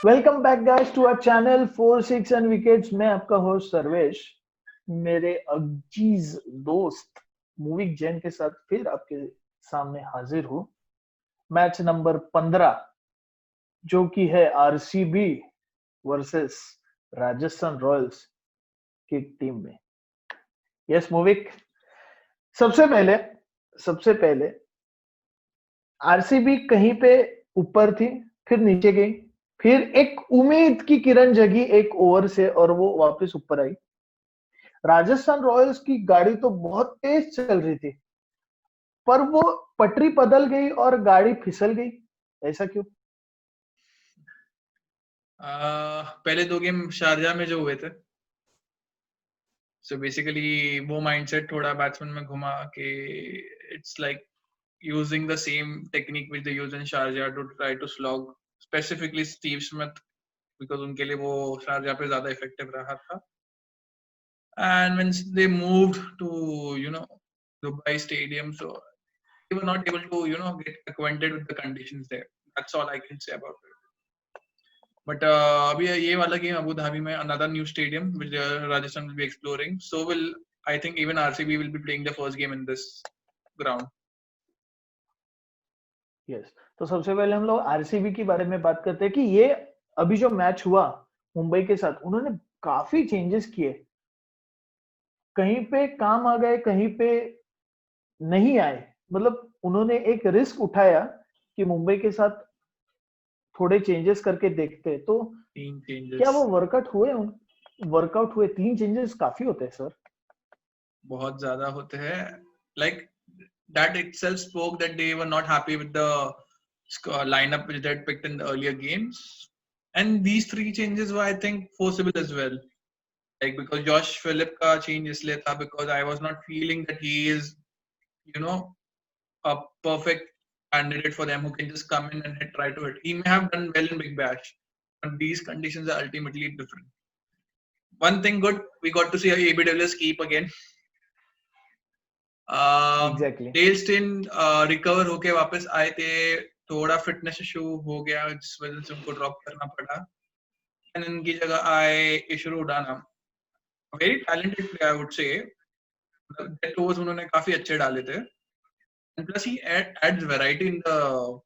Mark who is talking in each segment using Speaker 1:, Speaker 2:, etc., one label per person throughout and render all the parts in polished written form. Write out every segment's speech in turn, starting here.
Speaker 1: Welcome back guys to our channel 4 6 and wickets. मैं आपका host Sarvesh, मेरे अजीज दोस्त मूविक जैन के साथ फिर आपके सामने हाजिर हूँ। मैच नंबर 15 जो कि है आरसीबी वर्सेस राजस्थान रॉयल्स की टीम में। यस मूविक, सबसे पहले आरसीबी कहीं पे ऊपर थी, फिर नीचे गई, फिर एक उम्मीद की किरण जगी एक ओवर से और वो वापस ऊपर आई। राजस्थान रॉयल्स की गाड़ी तो बहुत तेज चल रही थी, पर वो पटरी बदल गई और गाड़ी फिसल गई। ऐसा क्यों?
Speaker 2: पहले दो गेम शारजा में जो हुए थे, सो बेसिकली वो माइंडसेट थोड़ा बैट्समैन में घुमा कि it's like using the same technique which they use in Sharjah to try to slog specifically Steve Smith, because उनके लिए वो शारजा पे ज्यादा इफेक्टिव रहा था। And when they moved to Dubai stadium, so they were not able to get acquainted with the conditions there. That's all I can say about it. But अभी ये वाला गेम अबू धाबी में, another new stadium which Rajasthan will be exploring. So will I think even RCB will be playing the first game in this ground.
Speaker 1: Yes, तो सबसे पहले हम लोग RCB के बारे में बात करते हैं कि ये अभी जो मैच हुआ मुंबई के साथ, उन्होंने काफी चेंजेस किए। कहीं पे काम आ गए, कहीं पे नहीं आए। मतलब उन्होंने एक रिस्क उठाया कि मुंबई के साथ थोड़े चेंजेस करके देखते हैं। तो
Speaker 2: तीन
Speaker 1: क्या
Speaker 2: changes
Speaker 1: वो वर्कआउट हुए? 3 चेंजेस काफी होते हैं सर।
Speaker 2: बहुत ज्यादा होते हैं. Like that itself spoke that they were not happy with the lineup which they had picked in the earlier games. And these three changes were, I think, forcible as well. Like because Josh Phillip का change इसलिए था because I was not feeling that he is, you know, a perfect candidate for them who can just come in and try to hit. He may have done well in Big Bash, but these conditions are ultimately different. One thing good, we got to see AB de Villiers keep again.
Speaker 1: Exactly.
Speaker 2: Dale Steyn recover होके वापस आए थे. थोड़ा fitness issue हो गया जिस वजह से उनको ड्रॉप करना पड़ा. एंड इनकी जगह आए Isuru Udana. Very talented player I would say. Death overs उन्होंने काफी अच्छे डाले थे. And plus he adds variety in the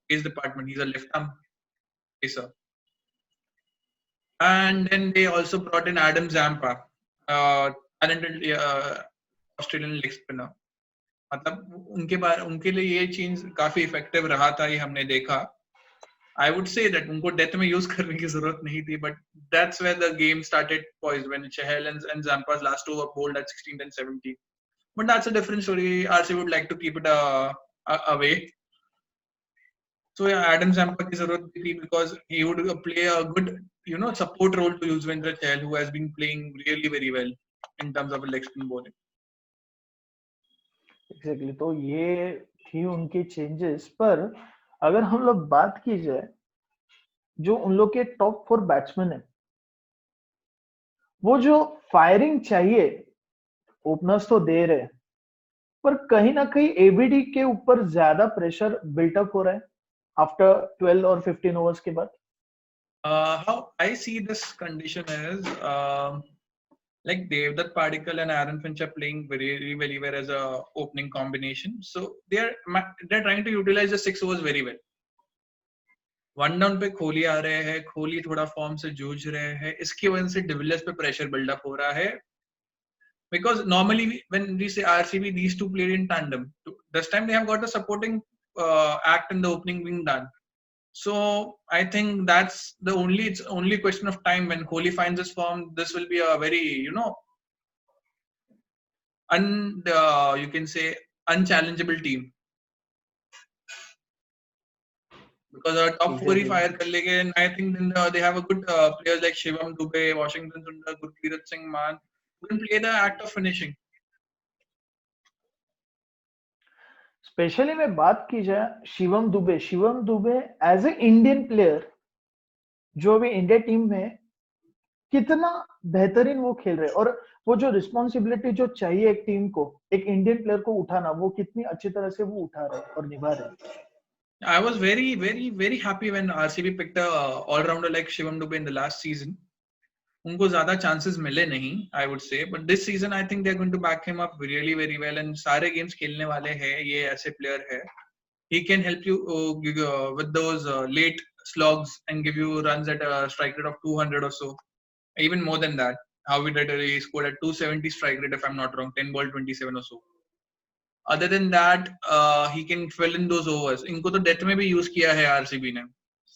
Speaker 2: pace department. He's a left-arm pacer. And then they also brought in Adam Zampa, talented Australian leg spinner. मतलब उनके लिए ये चीज काफी इफेक्टिव रहा था, ये हमने देखा. आई वुड से दैट उनको डेथ में यूज करने की जरूरत नहीं थी, but that's where the game started poise when Chahal and Zampa's last two were bowled at 16 and 17. But that's a different story. RC would like to keep it away. So yeah, Adam Zampa की जरूरत भी थी because he would play a good support role to Yuzvendra Chahal, who has been playing really very well in terms of leg spin bowling.
Speaker 1: Exactly, तो ये थी उनकी changes. पर अगर हम लोग बात की जाए, जो उन लोग के टॉप 4 बैट्समैन है, वो जो फायरिंग चाहिए ओपनर्स तो दे रहे, पर कहीं ना कहीं एबीडी के ऊपर ज्यादा प्रेशर बिल्टअप हो रहा है आफ्टर 12 और 15 ओवर्स के बाद।
Speaker 2: How I see this condition is like Devdutt Padikkal and Aaron Finch are playing very very well as a opening combination. So they're trying to utilize the 6 overs very well. One down पे कोहली आ रहे हैं, कोहली थोड़ा form से जूझ रहे हैं, इसकी वजह से डिविलियर्स पे प्रेशर बिल्डअप हो रहा है. Because normally when we say RCB, these two played in tandem. This time they have got a supporting act in the opening being done. So I think that's it's only question of time when Kohli finds his form. This will be a very you can say unchallengeable team. Because top 4 he fire कर लेंगे. And I think then they have a good players like Shivam Dube, Washington Sundar, Gurpreet Singh Mann, who can play the act of finishing.
Speaker 1: Specially में बात की जाए Shivam Dube as a Indian player, जो भी India team में कितना बेहतरीन वो खेल रहे, और वो जो रिस्पॉन्सिबिलिटी जो चाहिए एक टीम को, एक इंडियन प्लेयर को उठाना, वो कितनी अच्छी तरह से वो उठा रहे और निभा रहे.
Speaker 2: I was very, very, very happy when RCB picked a all-rounder like Shivam Dube in the last season. उनको ज़्यादा chances मिले नहीं, I would say, but this season I think they're going to back him up really very well and सारे games खेलने वाले हैं, ये ऐसे player है. He can help you with those late slogs and give you runs at a strike rate of 200 or so, even more than that. How he did it, he scored at 270 strike rate if I'm not wrong, 10 ball 27 or so. Other than that, he can fill in those overs. इनको तो death में भी use किया है RCB ने.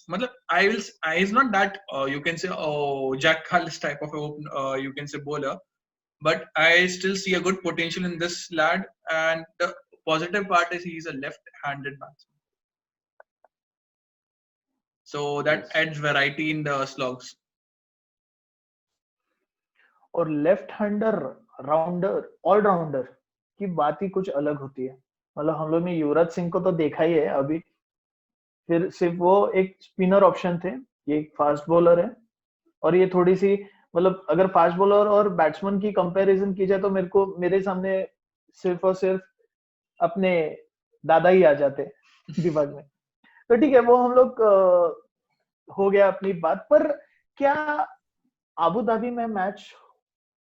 Speaker 2: मतलब I is not that you can say Jack Callis type of you can say bowler, but I still see a good potential in this lad. And the positive part is he's a left-handed batsman, so that adds variety in the slogs.
Speaker 1: और left hander rounder allrounder की बात ही कुछ अलग होती है. मतलब हम लोग ने युवराज सिंह को तो देखा ही है अभी, फिर सिर्फ वो एक स्पिनर ऑप्शन थे, ये एक फास्ट बॉलर है. और ये थोड़ी सी मतलब अगर फास्ट बॉलर और बैट्समैन की कंपैरिजन की जाए तो मेरे सामने सिर्फ और सिर्फ अपने दादा ही आ जाते दिमाग में. तो ठीक है, वो हम लोग हो गया अपनी बात पर. क्या अबू धाबी में मैच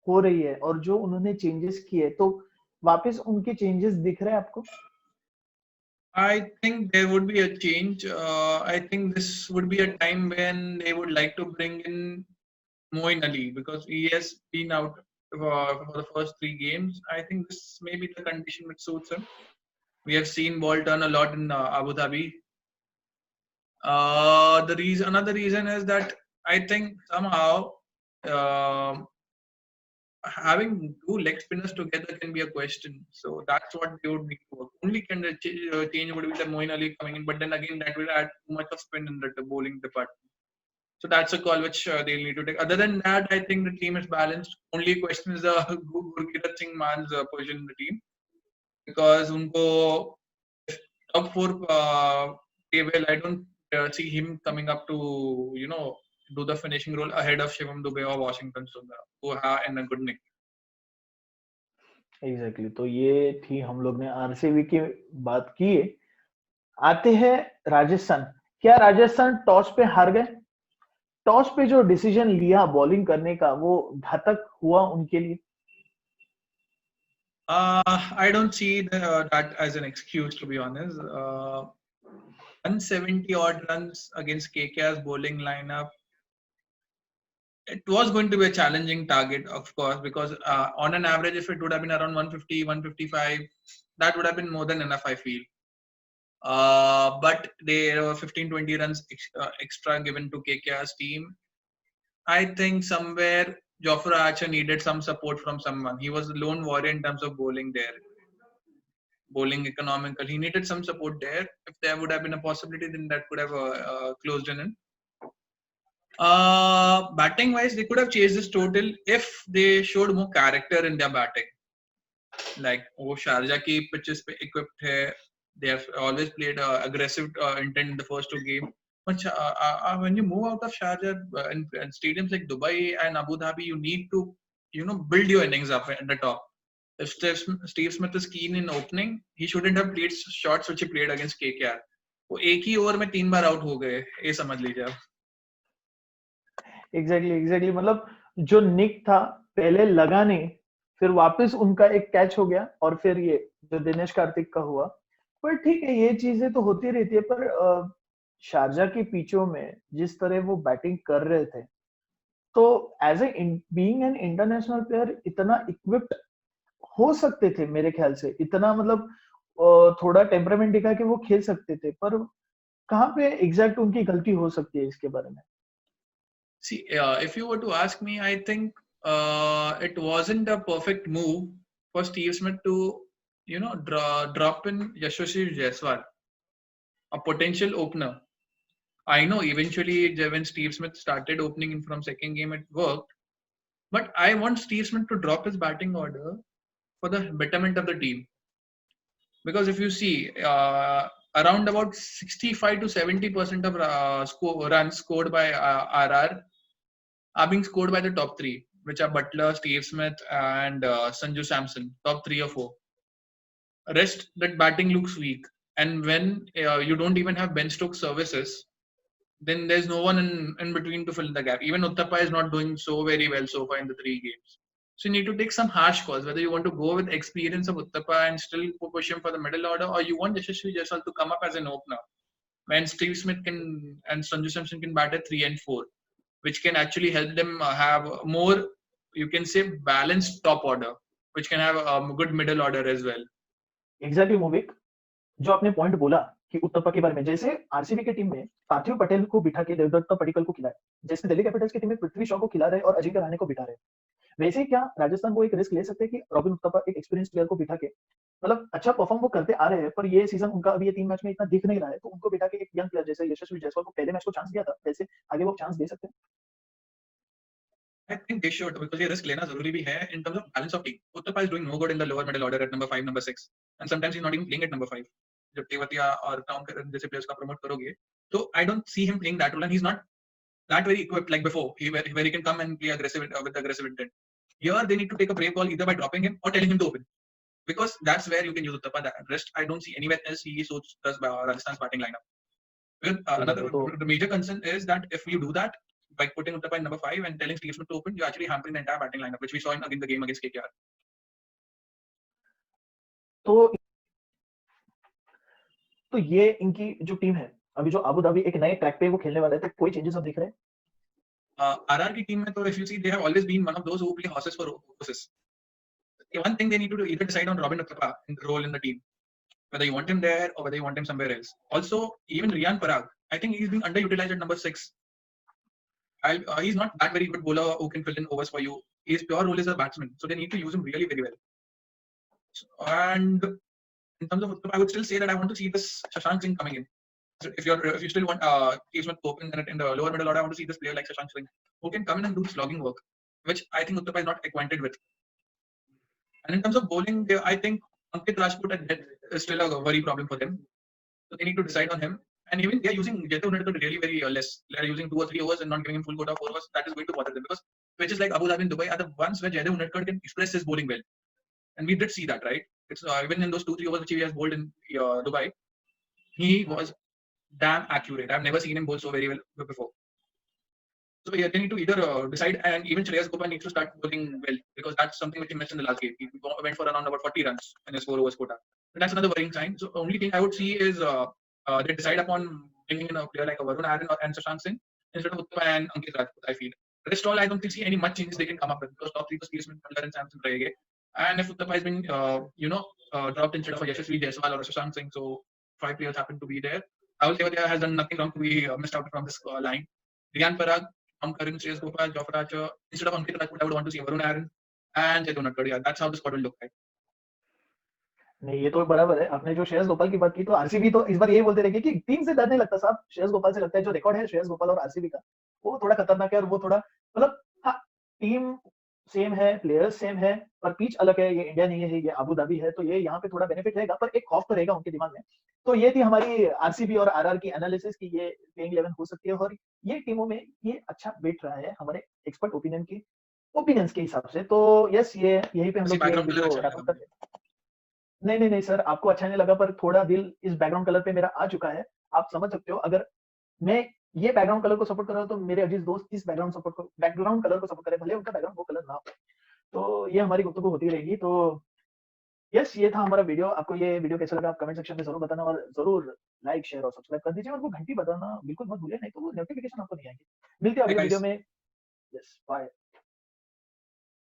Speaker 1: हो रही है और जो उन्होंने चेंजेस किए तो वापस उनके चेंजेस दिख रहे हैं आपको?
Speaker 2: I think there would be a change. I think this would be a time when they would like to bring in Moeen Ali because he has been out for the first 3 games. I think this may be the condition which suits him. We have seen ball turn a lot in Abu Dhabi. Another reason is that I think somehow having 2 leg spinners together can be a question. So that's what they would need to work. Only can the change would be the Moeen Ali coming in, but then again that will add too much of spin in the bowling department. So that's a call which they'll need to take. Other than that, I think the team is balanced. Only question is the Gurkirat Singh Man's position in the team, because unko top 4 play well. I don't see him coming up to do the finishing role ahead of Shivam Dube or Washington Sundar, who have in a good nick.
Speaker 1: Exactly तो ये थी, हम लोग ने RCB की बात की. आते हैं राजस्थान. क्या राजस्थान टॉस पे हार गए? टॉस पे जो डिसीजन लिया बॉलिंग करने का वो घातक हुआ उनके लिए?
Speaker 2: I don't see that as an excuse, to be honest. 170 odd runs against KKR's bowling lineup. It was going to be a challenging target, of course, because on an average, if it would have been around 150, 155, that would have been more than enough, I feel. But there were 15-20 runs extra given to KKR's team. I think somewhere Jofra Archer needed some support from someone. He was the lone warrior in terms of bowling there. Bowling economical. He needed some support there. If there would have been a possibility, then that could have closed in. Batting wise, they could have chased this total if they showed more character in their batting. Like, Sharjah ki pitches pe equipped hai. They have always played aggressive intent in the first 2 games. But when you move out of Sharjah and stadiums like Dubai and Abu Dhabi, you need to, build your innings up at the top. If Steve Smith is keen in opening, he shouldn't have played shots which he played against KKR. वो एक ही over में 3 बार out हो गए, ये समझ लीजिए आप.
Speaker 1: Exactly मतलब जो निक था पहले लगा नहीं, फिर वापस उनका एक कैच हो गया और फिर ये जो दिनेश कार्तिक का हुआ. पर ठीक है, ये चीजें तो होती रहती है. पर शारजा की पिचों में जिस तरह वो बैटिंग कर रहे थे, तो as a being an international player इतना इक्विप्ड हो सकते थे मेरे ख्याल से. इतना मतलब थोड़ा टेम्परामेंट दिखा के वो खेल सकते थे. पर कहाँ पे एग्जैक्ट उनकी गलती हो सकती है इसके बारे में?
Speaker 2: See, if you were to ask me, I think it wasn't a perfect move for Steve Smith to, drop in Yashasvi Jaiswal, a potential opener. I know eventually when Steve Smith started opening in from second game, it worked. But I want Steve Smith to drop his batting order for the betterment of the team. Because if you see, around about 65 to 70% of runs scored by RR are being scored by the top 3, which are Butler, Steve Smith, and Sanju Samson. Top 3 or 4. Rest, that batting looks weak. And when you don't even have Ben Stokes services, then there's no one in between to fill the gap. Even Uttappa is not doing so very well so far in the 3 games. So you need to take some harsh calls, whether you want to go with experience of Uttappa and still push him for the middle order, or you want Yashasvi Jaiswal to come up as an opener. When Steve Smith and Sanju Samson can bat at 3 and 4, which can actually help them have more, you can say, balanced top order, which can have a good middle order as well.
Speaker 1: Exactly मोविक, जो आपने point बोला कि उत्तप्पा के बारे में, जैसे RCB की टीम में पार्थिव पटेल को बिठा के देवदत्त पडिक्कल को खिलाए, जैसे दिल्ली कैपिटल्स की टीम में पृथ्वी शॉ को खिला रहे और अजिंक्य रहाणे को बिठा रहे, वैसे ही क्या राजस्थान वो एक रिस्क ले सकते हैं कि रॉबिन उत्तप्पा एक एक्सपीरियंस प्लेयर को बिठा के, मतलब अच्छा परफॉर्म वो करते आ रहे हैं, पर ये सीजन उनका अभी ये 3 मैच में इतना दिख नहीं रहा है, तो उनको बिठा के एक यंग प्लेयर जैसे यशस्वी जायसवाल को पहले मैच को चांस दिया था, वैसे आगे वो चांस दे सकते हैं?
Speaker 2: I think they should, because ये risk लेना जरूरी भी है in terms of balance of team. Uttappa is doing no good in the lower middle order at number 5, number 6, and sometimes he's not even playing at number 5. जब तेवतिया और Tom Curran जैसे players का promote करोगे, तो I don't see him playing that role, and he's not that very equipped like before, where he can come and play aggressive with aggressive intent. Here they need to take a brave call either by dropping him or telling him to open, because that's where you can use Uttappa. The rest I don't see anywhere else he suits Rajasthan's batting lineup. The major concern is that if you do that by putting Uttappa in number 5 and telling Steve Smith to open, you're actually hampering the entire batting lineup, which we saw in again the game against KKR.
Speaker 1: तो ये इनकी जो team है, अभी जो Abu Dhabi एक नए track पे वो खेलने वाला है, तो कोई चेंजेस आप दिख रहे हैं?
Speaker 2: RR की टीम में तो if you see, they have always been one of those who play horses for horses. One thing they need to do, either decide on Robin Uttappa in the role in the team, whether you want him there or whether you want him somewhere else. Also, even Riyan Parag, I think he's being underutilized at number 6. He's not that very good bowler who can fill in overs for you. His pure role is a batsman, so they need to use him really very well. And in terms of Uttappa, I would still say that I want to see this Shashank Singh coming in. So if you still want Steve Smith to open in the lower middle order, I want to see this player like Shashank Singh who can come in and do slogging work, which I think Uttappa is not acquainted with. And in terms of bowling, I think Ankit Rajput at death is still a worry problem for them. So they need to decide on him. And even they are using Jaydev Unadkat really very less. They are using 2 or 3 overs and not giving him full quota of 4 overs. That is going to bother them, because pitches like Abu Dhabi and Dubai are the ones where Jaydev Unadkat can express his bowling well. And we did see that, right? It's even in those 2-3 overs which he has bowled in Dubai, he was damn accurate. I've never seen him bowl so very well before. So yeah, they need to either decide, and even Shreyas Gopal needs to start bowling well, because that's something which he missed in the last game. He went for around about 40 runs in his 4 overs quota. But that's another worrying sign. So only thing I would see is they decide upon bringing in a player like a Varun Aaron and Shashank Singh instead of Uttappa and Ankit Rajput, I feel. Rest all, I don't see any much changes they can come up with, because top 3 was Steve Smith, and Samson Rahege. And if Uttappa has been, dropped instead of a Yashasvi Jaiswal or a Shashank Singh, so 5 players happen to be there. Rahul Tewatia has done nothing wrong to be missed out from this line. Riyan Parag, Tom Curran, Shreyas Gopal, Jofra Archer. Instead of Ankit Rajput, I would want to see Varun Aaron and Jaydev Unadkat. Yeah, that's how the squad will look like.
Speaker 1: नहीं, ये तो बराबर है। आपने जो श्रेयस गोपाल की बात की, तो आरसीबी तो इस बार यही बोलते रहेंगे कि टीम से डर नहीं लगता साहब, श्रेयस गोपाल से लगता है। जो रिकॉर्ड है श्रेयस गोपाल और आरसीबी का, वो थोड़ा खतरनाक है, और वो थोड़ा मतलब हाँ, टीम सेम है, प्लेयर्स सेम है, पर पिच अलग है। ये इंडिया नहीं है, ये अबू धाबी है, तो ये यहाँ पे थोड़ा बेनिफिट रहेगा, पर एक खौफ तो रहेगा उनके दिमाग में। तो ये थी हमारी आरसीबी और आरआर की एनालिसिस की ये प्लेइंग 11 हो सकती है, और ये टीमों में ये अच्छा बैठ रहा है हमारे एक्सपर्ट ओपिनियंस के हिसाब से। तो यस, ये यहीं पे हम लोग ये वीडियो रैप अप करते हैं। नहीं सर, आपको अच्छा नहीं लगा, पर थोड़ा दिल इस बैकग्राउंड कलर पे मेरा आ चुका है। आप समझ सकते हो, अगर मैं ये बैकग्राउंड कलर को सपोर्ट कर रहा हूँ, तो मेरे अजीज दोस्त इस बैकग्राउंड कलर को सपोर्ट करें, भले उनका बैकग्राउंड वो कलर ना हो। तो ये हमारी गुफ्तगू होती रहेगी। तो यस, ये था हमारा वीडियो। आपको ये वीडियो कैसा लगा आप कमेंट सेक्शन में जरूर बताना, और जरूर लाइक, शेयर और सब्सक्राइब कर दीजिए, और वो घंटी बजाना बिल्कुल मत भूलिए, नहीं तो वो नोटिफिकेशन आपको नहीं आएगी। मिलते हैं अगले वीडियो में। Yes, bye.